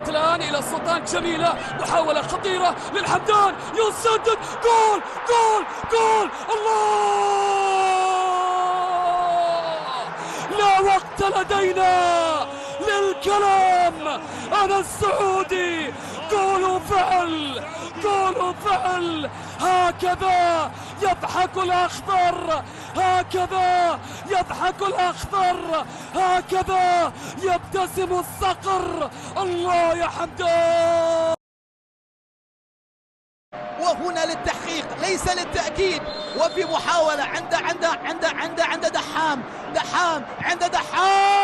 الآن إلى السلطان جميلة، محاولة خطيرة للحمدان، يسدد، جول جول جول، الله! لا وقت لدينا للكلام. أنا السعودي، جول فعل، جول فعل. هكذا يضحك الأخضر، هكذا يضحك الأخضر، هكذا يبتسم الصقر. الله يا حمدان! وهنا للتحقيق ليس للتأكيد، وفي محاولة عند دحام عند دحام.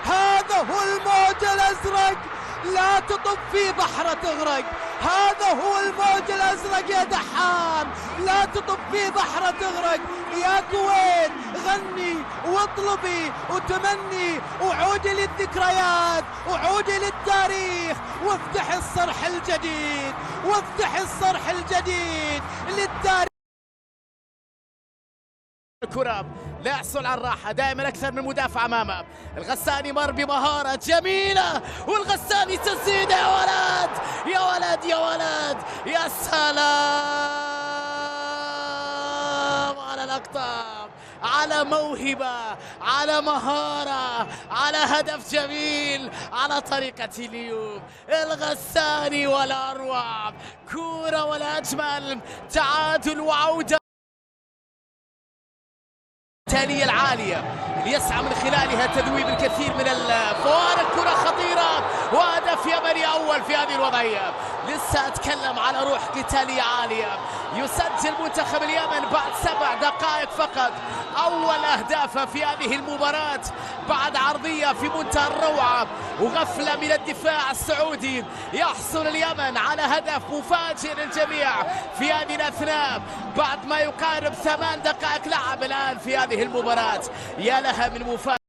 هذا هو الموج الأزرق، لا تطب في بحر تغرق. هذا هو الموج الأزرق يا دحام، لا تطب في بحر تغرق. يا كويت غني واطلبي وتمني، وعودي للذكريات وعودي للتاريخ، وافتح الصرح الجديد، وافتح الصرح الجديد للتاريخ. الكرة لا يحصل على الراحة، دائما أكثر من مدافع أمامه. الغساني مر بمهارة جميلة، والغساني تسديد. يا ولد يا ولد يا ولد، يا سلام على الأقطاب، على موهبة، على مهارة، على هدف جميل، على طريقة اليوم. الغساني ولا أروع، كورة ولا أجمل، تعادل وعودة التالية العالية اللي يسعى من خلالها تذويب الكثير من الفوارق. كرة خطيرة وهدف يمني أول في هذه الوضعية. لسه أتكلم على روح قتالية عالية. يسجل منتخب اليمن بعد 7 دقائق فقط أول أهدافه في هذه المباراة، بعد عرضية في منتهى الروعة وغفلة من الدفاع السعودي. يحصل اليمن على هدف مفاجئ للجميع في هذه الأثناء بعد ما يقارب 8 دقائق لعب الآن في هذه المباراة. يا لها من مفاجأة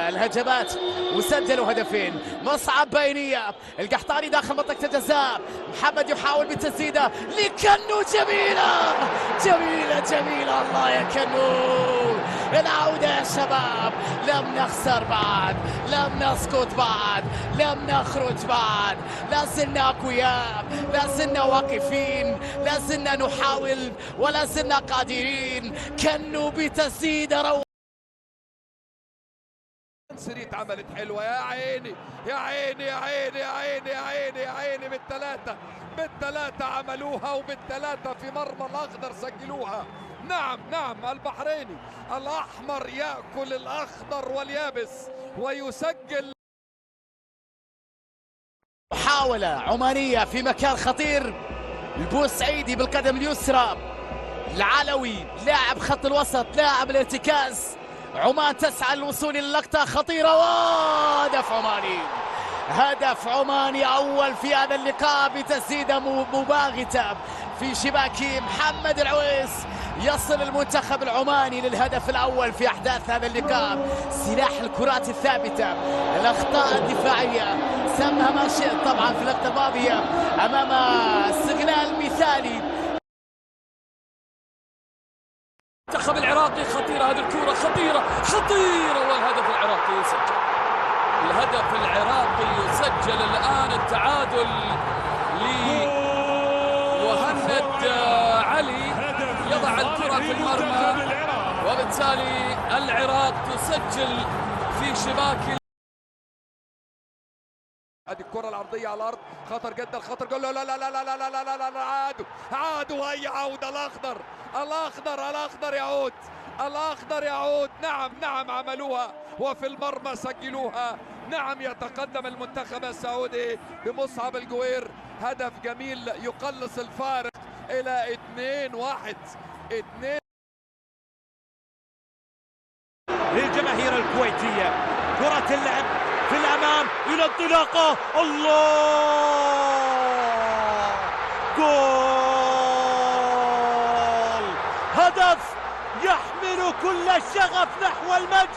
الهجمات، وسجلوا هدفين. مصعب بينية، القحطاني داخل منطقة الجزاء، محمد يحاول بالتسديدة لكنو. جميلة جميلة جميلة، الله يا كنو. العودة يا شباب، لم نخسر بعد، لم نسقط بعد، لم نخرج بعد، لا زلنا أقوياء، لا زلنا واقفين، لا زلنا نحاول ولا زلنا قادرين. كنو بتسديدة روعة. سريت عملت حلوة، يا عيني يا عيني يا عيني يا عيني يا عيني يا عيني، بالثلاثة عملوها، وبالثلاثة في مرمى الأخضر سجلوها. نعم البحريني الأحمر يأكل الأخضر واليابس ويسجل. محاولة عمانية في مكان خطير، البوسعيدي بالقدم اليسرى، العلوي لاعب خط الوسط، لاعب الارتكاز. عمان تسعى للوصول للقطة خطيرة، وهدف عماني، هدف عماني أول في هذا اللقاء بتسديدة مباغتة في شباك محمد العويس. يصل المنتخب العماني للهدف الأول في أحداث هذا اللقاء. سلاح الكرات الثابتة، الأخطاء الدفاعية، سمها ما شئت طبعا في اللقطة الماضية أمام استغلال مثالي. المنتخب العراقي خطيرة هذه الكرة، خطيرة، والهدف العراقي يسجل. الهدف العراقي يسجل الآن. التعادل لمهند علي، يضع الكرة في المرمى، وبالتالي العراق تسجل في شباك. هذه الكرة العرضية على الأرض، خطر جدا، الخطر قال لا لا لا لا لا لا لا لا لا، عادوا هي عودة. الأخضر يعود، الأخضر يعود. نعم عملوها، وفي المرمى سجلوها. نعم يتقدم المنتخب السعودي بمصعب الجوير، هدف جميل يقلص الفارق إلى 2-1. للجماهير الكويتية، كرة اللعب في الأمام إلى انطلاقة، الله! جول! هدف يحمل كل الشغف نحو المجد،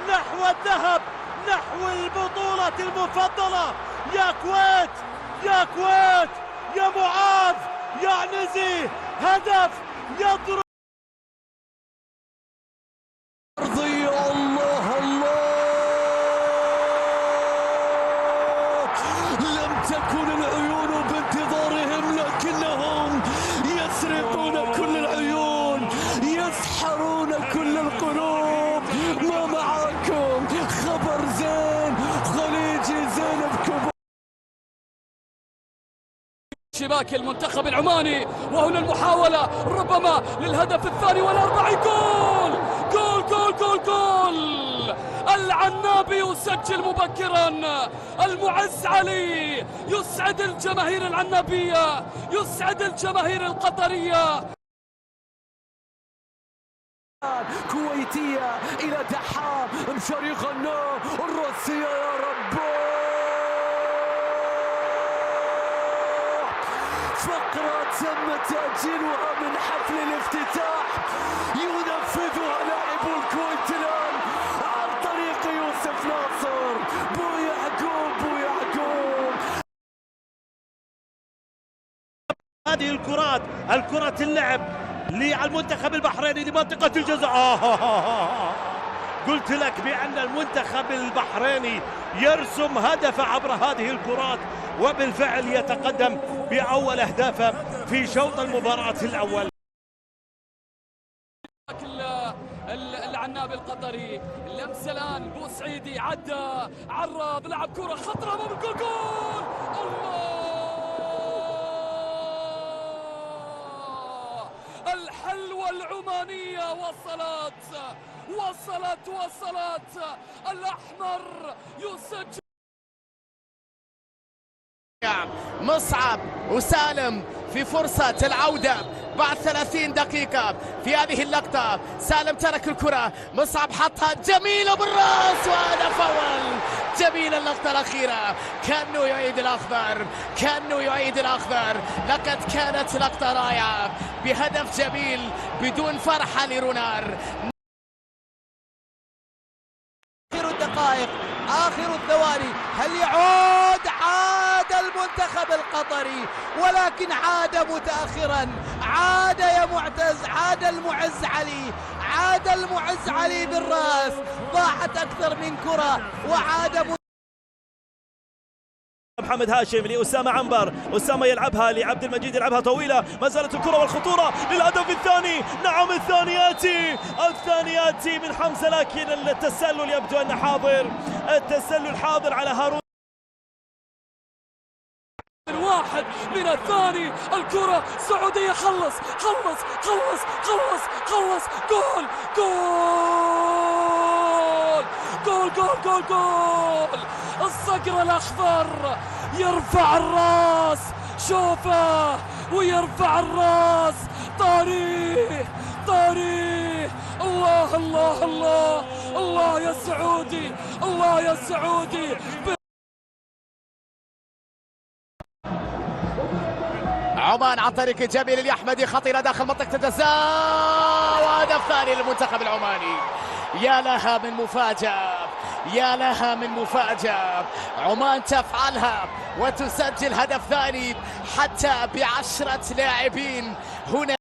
نحو الذهب، نحو البطولة المفضلة. يا كويت يا كويت، يا معاذ، يا نزيه، هدف يضرب شباك المنتخب العماني. وهنا المحاولة ربما للهدف الثاني والأربعين. جول جول جول جول جول. العنابي يسجل مبكرا. المعز علي يسعد الجماهير العنابية، يسعد الجماهير القطرية. كويتية إلى دحام مشاري غنام الراسية يا رب. فقرة تم تأجيلها من حفل الافتتاح ينفذها لاعبو الكويت الآن عن طريق يوسف ناصر. بو يعقوب بو يعقوب. هذه الكرات اللعب للمنتخب البحريني لمنطقة الجزاء. قلت لك بأن المنتخب البحريني يرسم هدف عبر هذه الكرات، وبالفعل يتقدم بأول أهدافه في شوط المباراة الأول. العنابي القطري اللمسة الآن بوسعيدي عدى عرب لعب كرة خطرة أمام الجول. جول الله. الحلوة العمانية وصلت الأحمر يسجل. مصعب وسالم في فرصة العودة بعد 30 دقيقة في هذه اللقطة. سالم ترك الكرة، مصعب حطها جميلة بالراس وهذا فاول. جميلة اللقطة الأخيرة، كأنه يعيد الأخضر. لقد كانت لقطة رائعة بهدف جميل بدون فرحة لرونار. آخر الدقائق، آخر الثواني، هل يعود؟ عاد المنتخب القطري ولكن عاد متأخرا. عاد يا معتز، عاد المعز علي بالراس. ضاعت أكثر من كرة وعاد. محمد هاشم لأسامة عنبر، أسامة يلعبها لعبد المجيد، يلعبها طويلة، ما زالت الكرة والخطورة للهدف الثاني. نعم الثاني يأتي من حمزة، لكن التسلل يبدو أنه حاضر. التسلل حاضر على هارون. واحد من الثاني، الكرة سعودية. خلص. جول جول جول جول جول. الصقر الأخضر يرفع الراس، شوفه ويرفع الراس. طاريه الله الله الله الله يا سعودي، الله يا سعودي. عمان عن طريق جميل الأحمدي، خطيرة داخل منطقة الجزاء وهدف ثاني للمنتخب العماني. يا لها من مفاجأة. عمان تفعلها وتسجل هدف ثاني حتى ب10 لاعبين هنا.